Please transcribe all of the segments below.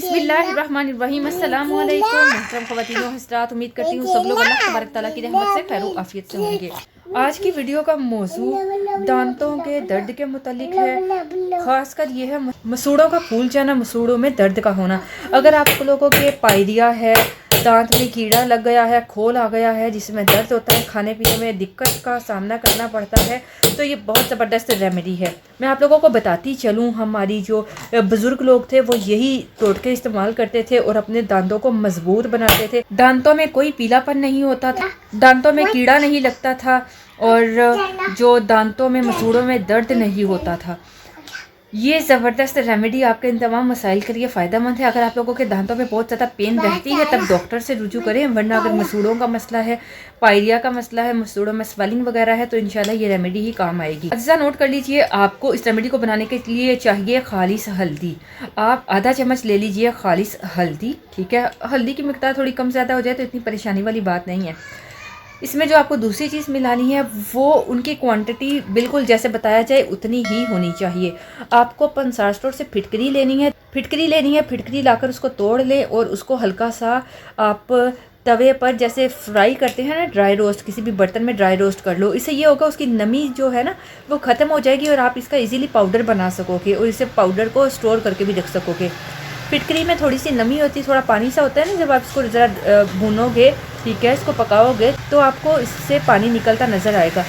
बिस्मिल्लाहिर्रहमानिर्रहीम। अस्सलाम वालेकुम मोहतरम ख़वातीन व हज़रात, उम्मीद करती हूँ सब लोग अल्लाह तबारक तआला की रहमत से खैर आफियत से होंगे। आज की वीडियो का मौजू दांतों के दर्द के मुतालिक है। ख़ासकर ये है मसूड़ों का फूल जाना, मसूड़ों में दर्द का होना। अगर आप लोगों के पायरिया है, दांत में कीड़ा लग गया है, खोल आ गया है जिसमें दर्द होता है, खाने पीने में दिक्कत का सामना करना पड़ता है, तो ये बहुत ज़बरदस्त रेमेडी है। मैं आप लोगों को बताती चलूँ, हमारी जो बुज़ुर्ग लोग थे वो यही टोटके इस्तेमाल करते थे और अपने दांतों को मजबूत बनाते थे। दांतों में कोई पीलापन नहीं होता था, दांतों में कीड़ा नहीं लगता था और जो दांतों में मसूड़ों में दर्द नहीं होता था। ये ज़बरदस्त रेमेडी आपके इन तमाम मसाइल के लिए फ़ायदेमंद है। अगर आप लोगों के दांतों में बहुत ज़्यादा पेन रहती है तब डॉक्टर से रुजू करें, वरना अगर मसूड़ों का मसला है, पायरिया का मसला है, मसूड़ों में स्वेलिंग वगैरह है, तो इंशाल्लाह ये रेमेडी ही काम आएगी। अज्जा नोट कर लीजिए, आपको इस रेमेडी को बनाने के लिए चाहिए खालिस हल्दी। आप आधा चम्मच ले लीजिए खालिस हल्दी, ठीक है। हल्दी की मिकदार थोड़ी कम ज़्यादा हो जाए तो इतनी परेशानी वाली बात नहीं है। इसमें जो आपको दूसरी चीज़ मिलानी है वो उनकी क्वांटिटी बिल्कुल जैसे बताया जाए उतनी ही होनी चाहिए। आपको पंसार स्टोर से फिटकरी लेनी है, फिटकरी लाकर उसको तोड़ लें और उसको हल्का सा आप तवे पर जैसे फ्राई करते हैं ना, ड्राई रोस्ट, किसी भी बर्तन में ड्राई रोस्ट कर लो। इससे ये होगा उसकी नमी जो है ना वो ख़त्म हो जाएगी और आप इसका इजीली पाउडर बना सकोगे और इसे पाउडर को स्टोर करके भी रख सकोगे। फिटकरी में थोड़ी सी नमी होती है, थोड़ा पानी सा होता है ना, जब आप इसको ज़रा भूनोगे, ठीक है, इसको पकाओगे तो आपको इससे पानी निकलता नज़र आएगा।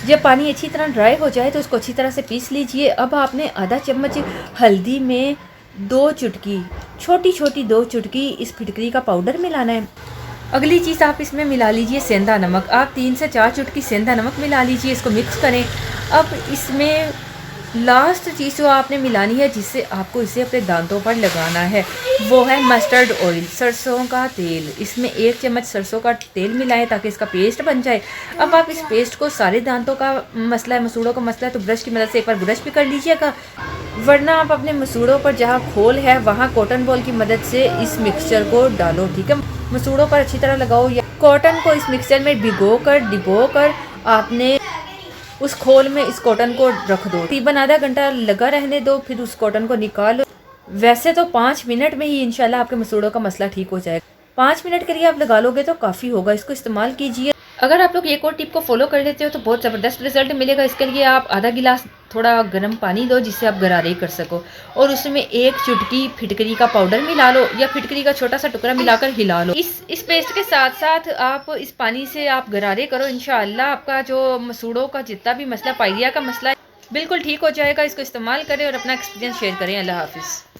जब पानी अच्छी तरह ड्राई हो जाए तो इसको अच्छी तरह से पीस लीजिए। अब आपने आधा चम्मच हल्दी में 2 चुटकी, छोटी छोटी 2 चुटकी इस फिटकरी का पाउडर मिलाना है। अगली चीज़ आप इसमें मिला लीजिए सेंधा नमक। आप 3 से 4 चुटकी सेंधा नमक मिला लीजिए, इसको मिक्स करें। अब इसमें लास्ट चीज़ जो आपने मिलानी है जिससे आपको इसे अपने दांतों पर लगाना है वो है मस्टर्ड ऑयल, सरसों का तेल। इसमें 1 चम्मच सरसों का तेल मिलाएं ताकि इसका पेस्ट बन जाए। अब आप इस पेस्ट को, सारे दांतों का मसला है, मसूड़ों का मसला है, तो ब्रश की मदद से एक बार ब्रश भी कर लीजिएगा, वरना आप अपने मसूड़ों पर जहाँ खोल है वहाँ कॉटन बॉल की मदद से इस मिक्सचर को डालो, ठीक है। मसूड़ों पर अच्छी तरह लगाओ या कॉटन को इस मिक्सचर में डिबो कर आपने उस खोल में इस कॉटन को रख दो। तकरीबन आधा घंटा लगा रहने दो, फिर उस कॉटन को निकालो। वैसे तो 5 मिनट में ही इंशाल्लाह आपके मसूड़ों का मसला ठीक हो जाएगा। 5 मिनट के लिए आप लगा लोगे तो काफ़ी होगा, इसको इस्तेमाल कीजिए। अगर आप लोग एक और टिप को फॉलो कर लेते हो तो बहुत ज़बरदस्त रिजल्ट मिलेगा। इसके लिए आप आधा गिलास थोड़ा गर्म पानी लो जिससे आप गरारे कर सको और उसमें 1 चुटकी फिटकरी का पाउडर मिला लो या फिटकरी का छोटा सा टुकड़ा मिलाकर हिला लो। इस पेस्ट के साथ साथ आप इस पानी से आप गरारे करो, इंशाअल्लाह आपका जो मसूड़ों का जितना भी मसला, पायरिया का मसला है, बिल्कुल ठीक हो जाएगा। इसको इस्तेमाल करें और अपना एक्सपीरियंस शेयर करें। अल्लाह हाफिज़।